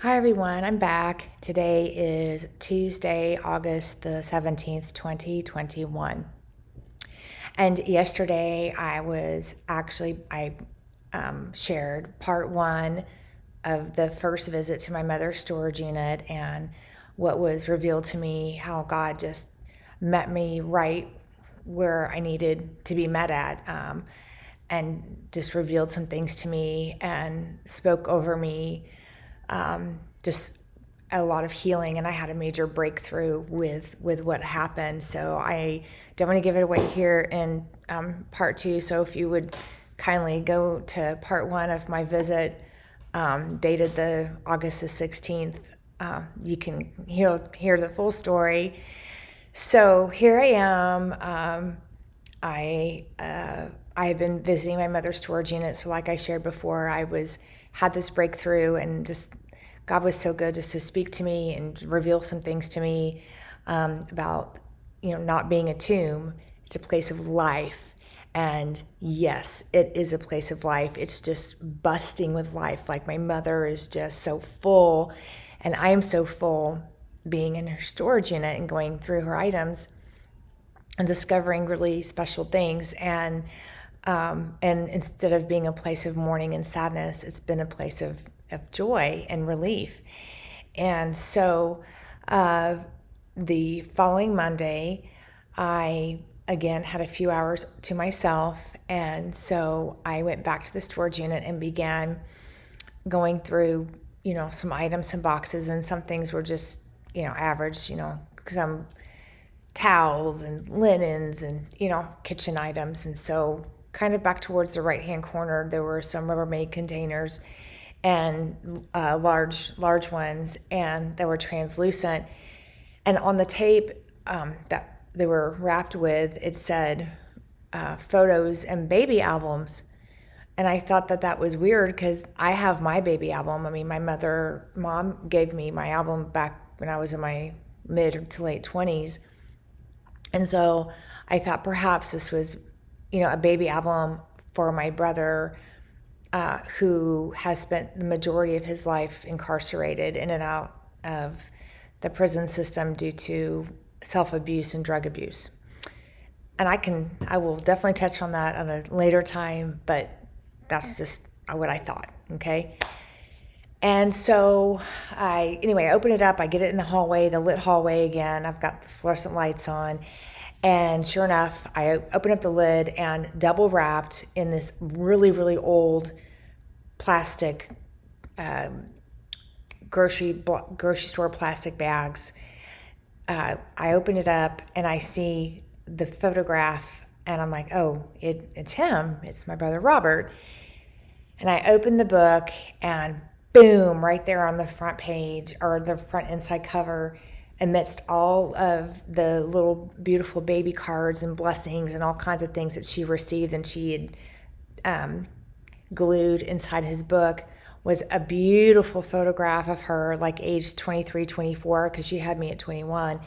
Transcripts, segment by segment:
Hi everyone, I'm back. Today is Tuesday, August the 17th, 2021. And yesterday I shared part one of the first visit to my mother's storage unit and what was revealed to me, how God just met me right where I needed to be met at, and just revealed some things to me and spoke over me, just a lot of healing, and I had a major breakthrough with what happened. So I don't want to give it away here in part two. So if you would kindly go to part one of my visit, dated the August the 16th, you can hear the full story. So here I am. I have been visiting my mother's storage unit. So like I shared before, had this breakthrough, and just God was so good just to speak to me and reveal some things to me, about not being a tomb. It's a place of life. And yes, it is a place of life. It's just busting with life. Like, my mother is just so full, and I am so full being in her storage unit and going through her items and discovering really special things. And instead of being a place of mourning and sadness, it's been a place of joy and relief. And so the following Monday, I again had a few hours to myself. And so I went back to the storage unit and began going through, some items, some boxes, and some things were just, average, some towels and linens and, kitchen items. And so kind of back towards the right-hand corner, there were some Rubbermaid containers, and large ones, and they were translucent. And on the tape that they were wrapped with, it said photos and baby albums. And I thought that was weird, because I have my baby album. I mean, my mom gave me my album back when I was in my mid to late 20s. And so I thought perhaps this was, a baby album for my brother, who has spent the majority of his life incarcerated, in and out of the prison system due to self-abuse and drug abuse. And I will definitely touch on that at a later time, but that's just what I thought, okay? And so I open it up, I get it in the hallway, the lit hallway again. I've got the fluorescent lights on. And sure enough, I open up the lid, and double wrapped in this really, really old plastic, grocery store plastic bags. I open it up and I see the photograph, and I'm like, oh, it's him. It's my brother Robert. And I open the book, and boom, right there on the front page, or the front inside cover, amidst all of the little beautiful baby cards and blessings and all kinds of things that she received and she had glued inside his book, was a beautiful photograph of her, like age 23, 24, because she had me at 21,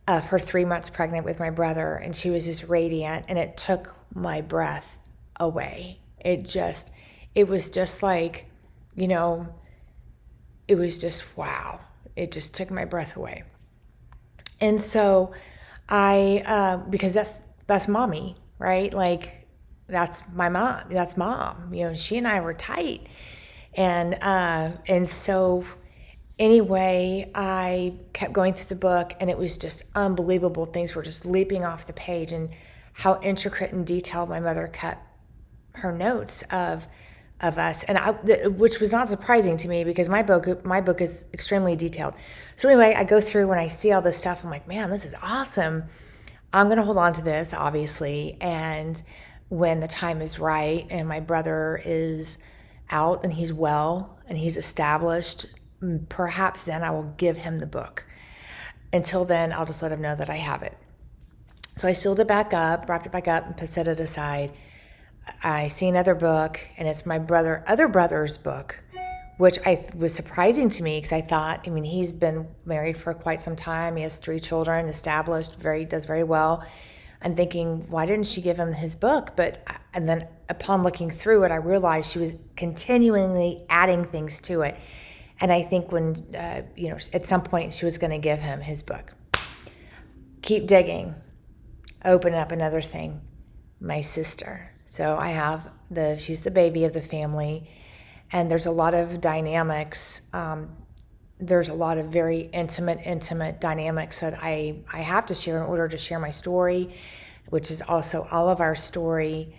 of her 3 months pregnant with my brother. And she was just radiant, and it took my breath away. It was just like, it was just wow. It just took my breath away. And so because that's mommy, right? Like, that's my mom. That's mom. She and I were tight. And so anyway, I kept going through the book, and it was just unbelievable. Things were just leaping off the page, and how intricate and detailed my mother kept her notes of us, and which was not surprising to me, because my book is extremely detailed. So anyway, I go through, when I see all this stuff, I'm like, man, this is awesome. I'm going to hold on to this, obviously, and when the time is right and my brother is out and he's well and he's established, perhaps then I will give him the book. Until then, I'll just let him know that I have it. So I sealed it back up, wrapped it back up, and set it aside. I see another book, and it's my other brother's book, which was surprising to me, because I thought, he's been married for quite some time. He has 3 children, established, does very well. I'm thinking, why didn't she give him his book? And then upon looking through it, I realized she was continually adding things to it. And I think when, at some point she was going to give him his book. Keep digging. Open up another thing. My sister. So I have she's the baby of the family. And there's a lot of dynamics. There's a lot of very intimate dynamics that I have to share in order to share my story, which is also all of our story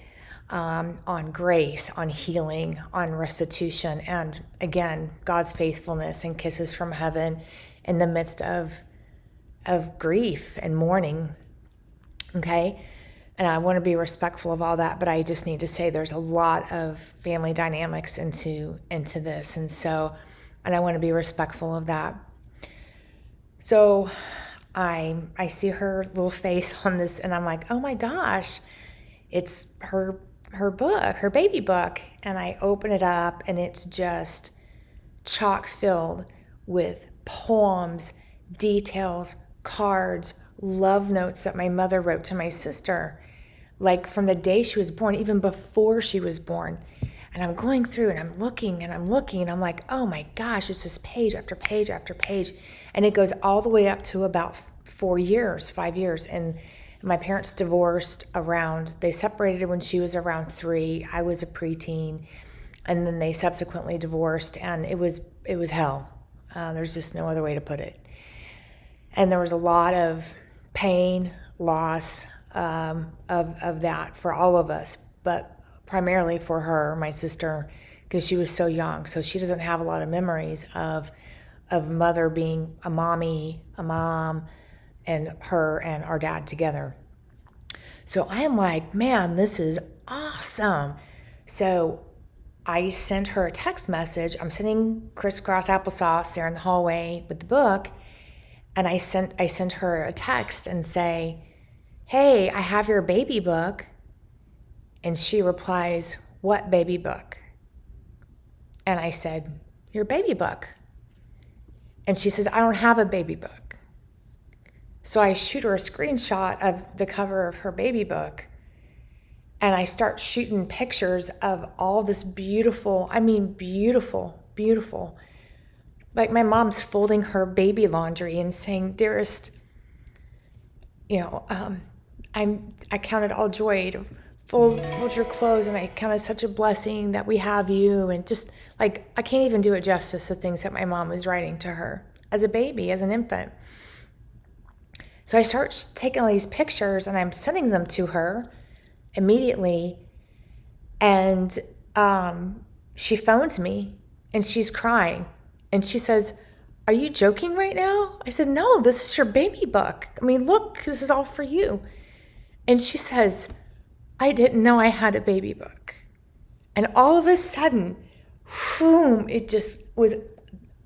on grace, on healing, on restitution, and again, God's faithfulness and kisses from heaven in the midst of grief and mourning. Okay? And I want to be respectful of all that, but I just need to say there's a lot of family dynamics into this. And I want to be respectful of that. So I see her little face on this, and I'm like, oh my gosh, it's her book, her baby book. And I open it up, and it's just chock filled with poems, details, cards, love notes that my mother wrote to my sister, like from the day she was born, even before she was born. And I'm going through and I'm looking and I'm like, oh my gosh, it's just page after page after page. And it goes all the way up to about 5 years. And my parents divorced they separated when she was around 3. I was a preteen. And then they subsequently divorced, and it was hell. There's just no other way to put it. And there was a lot of pain, loss of that for all of us, but primarily for her, my sister, because she was so young. So she doesn't have a lot of memories of mother being a mommy, a mom, and her and our dad together. So I am like, man, this is awesome. So I sent her a text message. I'm sitting crisscross applesauce there in the hallway with the book, and I sent her a text and say, hey, I have your baby book. And she replies, what baby book? And I said, your baby book. And she says, I don't have a baby book. So I shoot her a screenshot of the cover of her baby book, and I start shooting pictures of all this beautiful, beautiful. Like my mom's folding her baby laundry and saying, dearest, I counted all joy to fold your clothes, and I count it such a blessing that we have you. And just like, I can't even do it justice, the things that my mom was writing to her as a baby, as an infant. So I start taking all these pictures, and I'm sending them to her immediately. And she phones me, and she's crying. And she says, are you joking right now? I said, no, this is your baby book. I mean, look, this is all for you. And she says, I didn't know I had a baby book. And all of a sudden, boom, it just was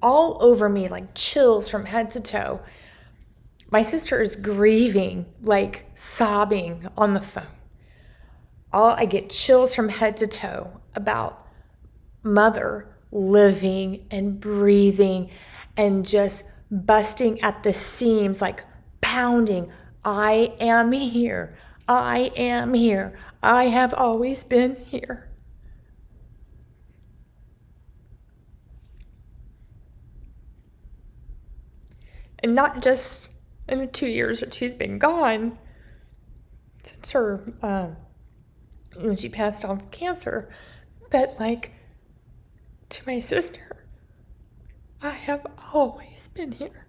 all over me, like chills from head to toe. My sister is grieving, like sobbing on the phone. I get chills from head to toe about mother living and breathing and just busting at the seams, like pounding. I am here. I am here. I have always been here. And not just in the 2 years that she's been gone, since her, when she passed on cancer, but like to my sister, I have always been here.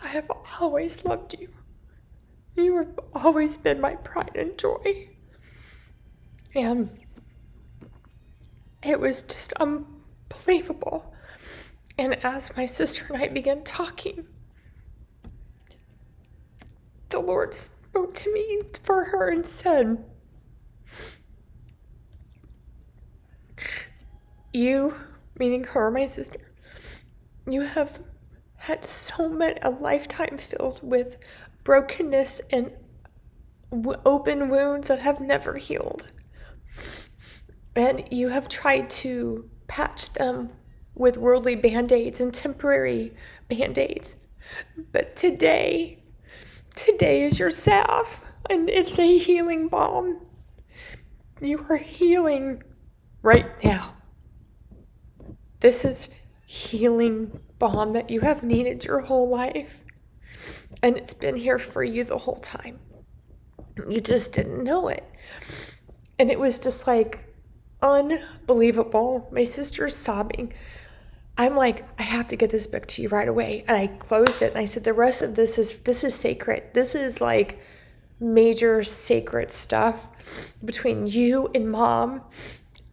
I have always loved you. You have always been my pride and joy. And it was just unbelievable. And as my sister and I began talking, the Lord spoke to me for her and said, you, meaning her, my sister, you have had a lifetime filled with brokenness and open wounds that have never healed. And you have tried to patch them with worldly band-aids and temporary band-aids. But today is your salve, and it's a healing balm. You are healing right now. This is healing balm that you have needed your whole life. And it's been here for you the whole time. You just didn't know it. And it was just like unbelievable. My sister's sobbing. I'm like, I have to get this book to you right away. And I closed it and I said, the rest of this is sacred. This is like major sacred stuff between you and Mom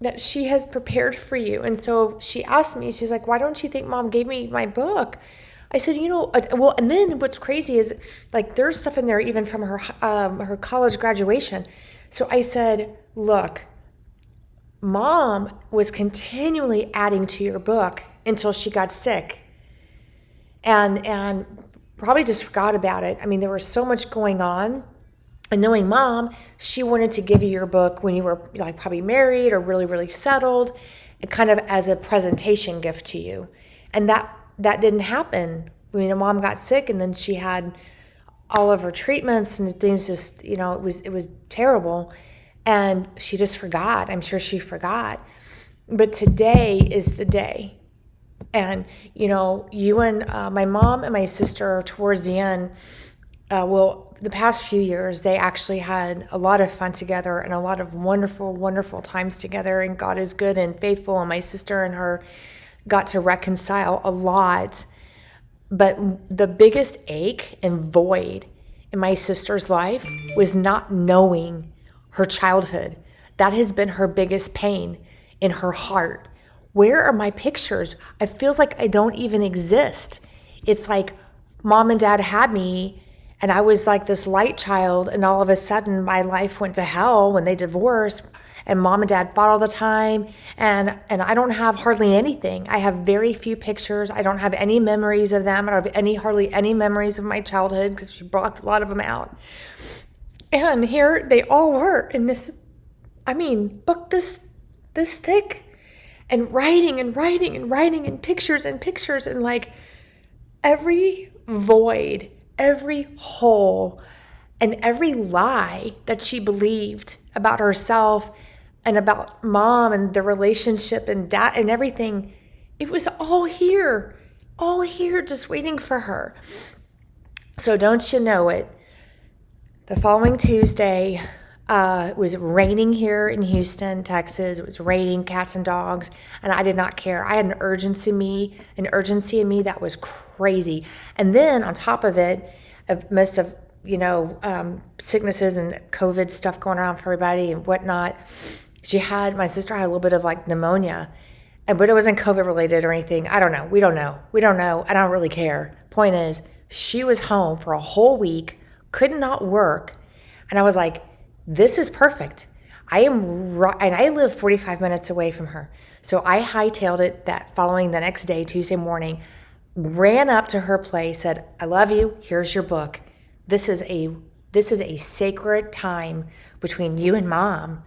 that she has prepared for you. And so she asked me, she's like, why don't you think Mom gave me my book? I said, well, and then what's crazy is like there's stuff in there even from her college graduation. So I said, look, Mom was continually adding to your book until she got sick and probably just forgot about it. I mean, there was so much going on. And knowing Mom, she wanted to give you your book when you were like probably married or really, really settled, and kind of as a presentation gift to you. And that didn't happen. I mean, Mom got sick and then she had all of her treatments and things just, it was terrible. And she just forgot. I'm sure she forgot. But today is the day. And, you and my mom and my sister towards the end, the past few years, they actually had a lot of fun together and a lot of wonderful, wonderful times together. And God is good and faithful. And my sister and her got to reconcile a lot. But the biggest ache and void in my sister's life was not knowing her childhood. That has been her biggest pain in her heart. Where are my pictures? It feels like I don't even exist. It's like Mom and Dad had me and I was like this light child, and all of a sudden my life went to hell when they divorced, and Mom and Dad fought all the time, and I don't have hardly anything. I have very few pictures. I don't have any memories of them. I don't have hardly any memories of my childhood because she blocked a lot of them out. And here they all were in this, book this thick, and writing and writing and writing and pictures and like every void, every hole, and every lie that she believed about herself and about Mom and the relationship and Dad and everything, it was all here just waiting for her. So don't you know it? The following Tuesday, it was raining here in Houston, Texas. It was raining, cats and dogs, and I did not care. I had an urgency in me that was crazy. And then on top of it, most of sicknesses and COVID stuff going around for everybody and whatnot. My sister had a little bit of like pneumonia, but it wasn't COVID related or anything. I don't know. We don't know. I don't really care. Point is, she was home for a whole week, could not work, and I was like, this is perfect. And I live 45 minutes away from her. So I hightailed it the next day, Tuesday morning, ran up to her place, said, I love you. Here's your book. This is a sacred time between you and Mom.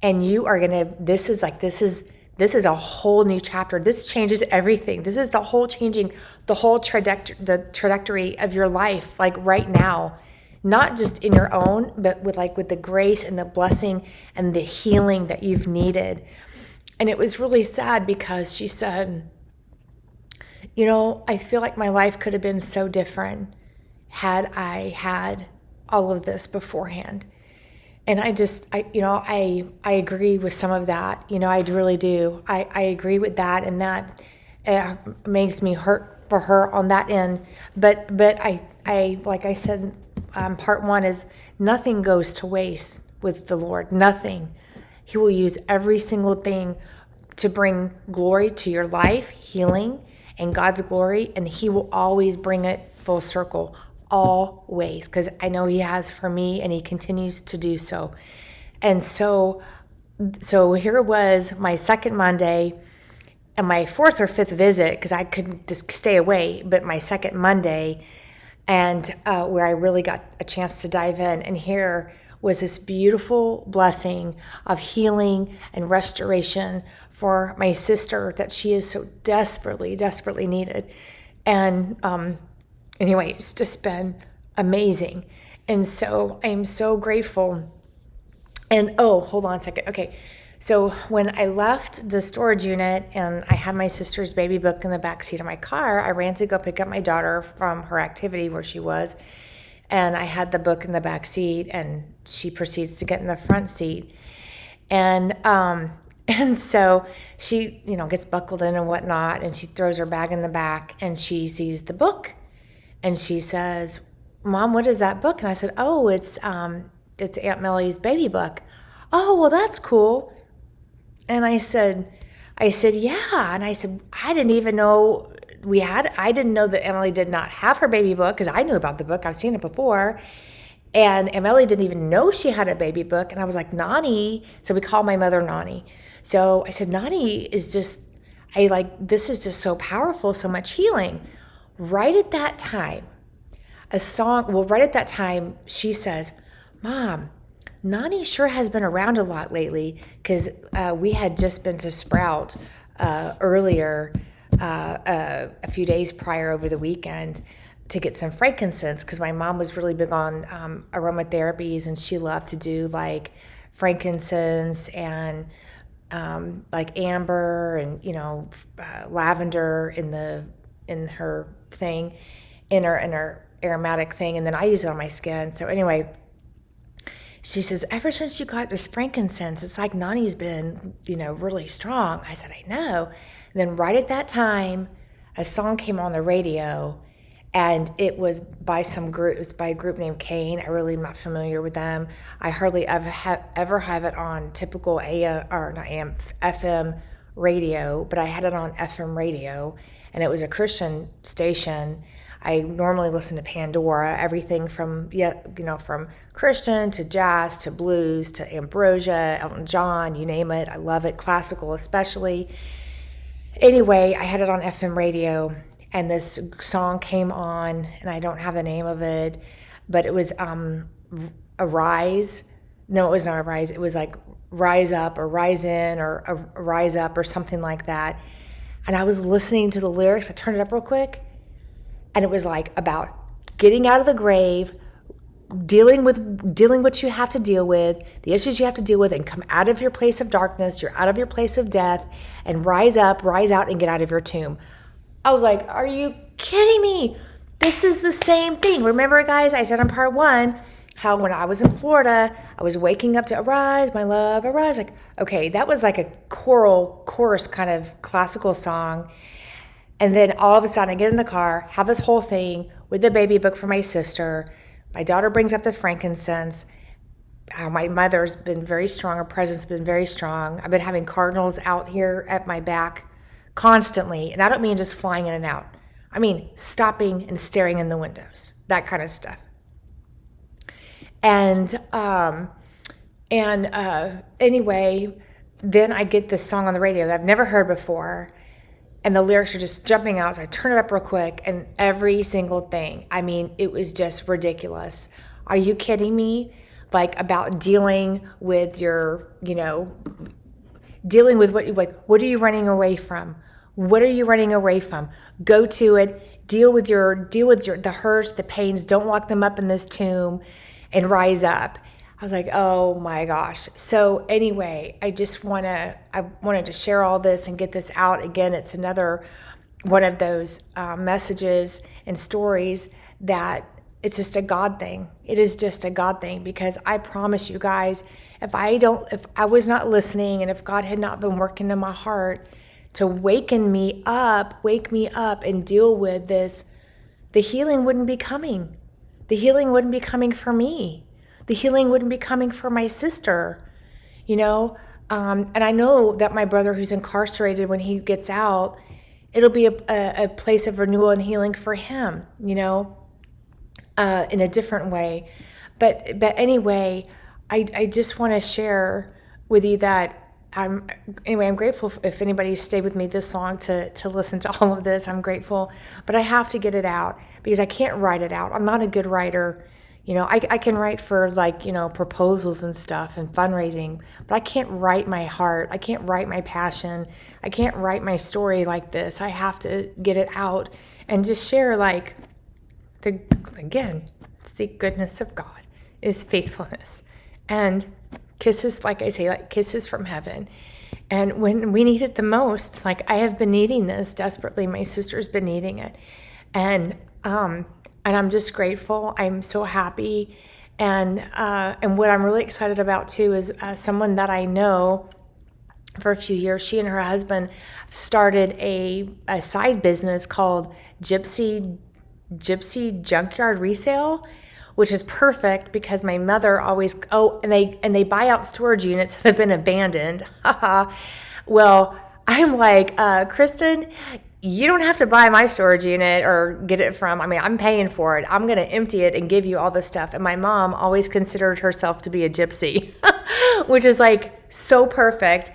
And this is a whole new chapter. This changes everything. This is changing the whole trajectory of your life, like right now. Not just in your own, but with the grace and the blessing and the healing that you've needed. And it was really sad because she said, I feel like my life could have been so different had I had all of this beforehand. And I agree with some of that. I really do. I agree with that, and that makes me hurt for her on that end. But I like I said, part one is nothing goes to waste with the Lord. Nothing. He will use every single thing to bring glory to your life, healing, and God's glory, and He will always bring it full circle, always, because I know He has for me, and He continues to do so. And so here it was, my second Monday, and my fourth or fifth visit, because I couldn't just stay away, but my second Monday, and where I really got a chance to dive in. And here was this beautiful blessing of healing and restoration for my sister that she is so desperately, desperately needed. And anyway, it's just been amazing. And so I'm so grateful. And hold on a second. Okay. So when I left the storage unit and I had my sister's baby book in the back seat of my car, I ran to go pick up my daughter from her activity where she was. And I had the book in the back seat, and she proceeds to get in the front seat. And so she, gets buckled in and whatnot, and she throws her bag in the back, and she sees the book. And she says, "Mom, what is that book?" And I said, "Oh, it's Aunt Millie's baby book." "Oh, well, that's cool." And I said, "Yeah." And I said, I didn't know that Emily did not have her baby book, because I knew about the book. I've seen it before. And Emily didn't even know she had a baby book. And I was like, "Nani." So we called my mother Nani. So I said, "Nani is just, this is just so powerful, so much healing." Right at that time, she says, "Mom, Nani sure has been around a lot lately," because we had just been to Sprout earlier, a few days prior over the weekend, to get some frankincense, because my mom was really big on aromatherapies, and she loved to do like frankincense and like amber and lavender in her thing, in her aromatic thing, and then I use it on my skin. So anyway, she says, "Ever since you got this frankincense, it's like Nani's been, really strong." I said, "I know." And then right at that time, a song came on the radio, and it was by some group. It was by a group named Cain. I really am not familiar with them. I hardly ever have it on typical FM radio, but I had it on FM radio, and it was a Christian station. I normally listen to Pandora, everything from from Christian to jazz to blues to Ambrosia, Elton John, you name it. I love it, classical especially. Anyway, I had it on FM radio, and this song came on, and I don't have the name of it, but it was Arise. No, it was not Arise. It was like Rise Up or Rise In or Rise Up or something like that. And I was listening to the lyrics. I turned it up real quick. And it was like about getting out of the grave, dealing what you have to deal with, the issues you have to deal with, and come out of your place of darkness, you're out of your place of death, and rise up, rise out, and get out of your tomb. I was like, "Are you kidding me? This is the same thing." Remember, guys, I said in part 1 how when I was in Florida, I was waking up to "Arise, my love, arise." Like, okay, that was like a chorus kind of classical song. And then all of a sudden I get in the car, have this whole thing with the baby book for my sister. My daughter brings up the frankincense. My mother's been very strong. Her presence has been very strong. I've been having cardinals out here at my back constantly. And I don't mean just flying in and out. I mean stopping and staring in the windows, that kind of stuff. And anyway, then I get this song on the radio that I've never heard before. And the lyrics are just jumping out. So I turn it up real quick, and every single thing. I mean, it was just ridiculous. Are you kidding me? Like, about dealing with your, dealing with what are you running away from? What are you running away from? Go to it. Deal with the hurts, the pains. Don't lock them up in this tomb, and rise up. I was like, oh my gosh. So anyway, I wanted to share all this and get this out. Again, it's another one of those messages and stories that it's just a God thing. It is just a God thing, because I promise you guys, if I was not listening, and if God had not been working in my heart to wake me up and deal with this, the healing wouldn't be coming. The healing wouldn't be coming for me. The healing wouldn't be coming for my sister, and I know that my brother who's incarcerated, when he gets out, it'll be a place of renewal and healing for him, in a different way. But anyway, I just want to share with you that I'm grateful if anybody stayed with me this long to listen to all of this. I'm grateful, but I have to get it out, because I can't write it out. I'm not a good writer. I can write for proposals and stuff and fundraising, but I can't write my heart. I can't write my passion. I can't write my story like this. I have to get it out and just share it's the goodness of God, is faithfulness. And kisses, like I say, like kisses from heaven. And when we need it the most, like I have been needing this desperately. My sister's been needing it. And I'm just grateful. I'm so happy. And what I'm really excited about too is someone that I know for a few years. She and her husband started a side business called Gypsy Junkyard Resale, which is perfect because my mother always and they buy out storage units that have been abandoned. Well, I'm like, Kristen, you don't have to buy my storage unit or get it from, I mean, I'm paying for it. I'm going to empty it and give you all this stuff. And my mom always considered herself to be a gypsy, which is like so perfect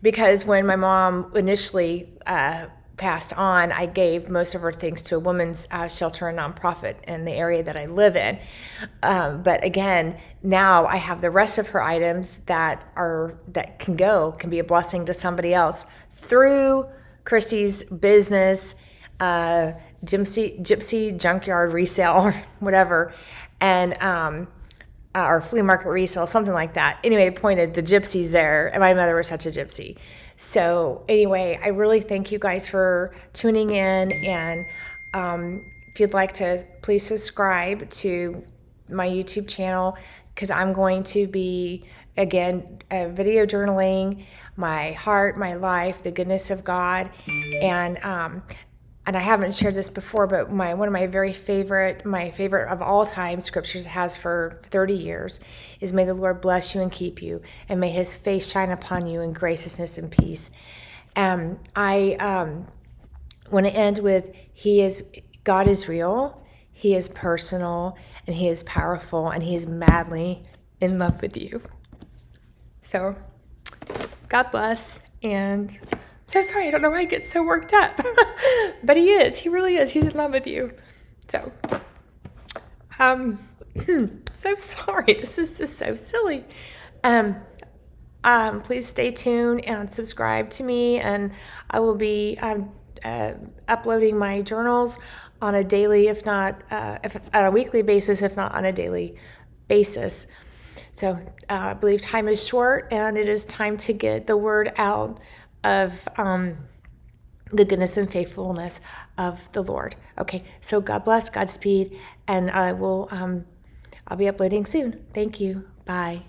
because when my mom initially passed on, I gave most of her things to a women's shelter and nonprofit in the area that I live in. But again, now I have the rest of her items that can be a blessing to somebody else through Christy's business, Gypsy Junkyard Resale or whatever, and or flea market resale, something like that. Anyway, the point is the gypsy's there, and my mother was such a gypsy. So anyway, I really thank you guys for tuning in, and if you'd like to, please subscribe to my YouTube channel because I'm going to be, again, video journaling my heart, my life, the goodness of God, and I haven't shared this before, but one of my favorite of all time scriptures has for 30 years is, may the Lord bless you and keep you, and may his face shine upon you in graciousness and peace. I want to end with, God is real, he is personal, and he is powerful, and he is madly in love with you. So, God bless, and so sorry, I don't know why I get so worked up. But he is. He really is. He's in love with you. So, so sorry. This is just so silly. Please stay tuned and subscribe to me, and I will be uploading my journals on a daily, if not on a weekly basis, if not on a daily basis. So I believe time is short, and it is time to get the word out of the goodness and faithfulness of the Lord. Okay, so God bless, Godspeed, and I'll be uploading soon. Thank you. Bye.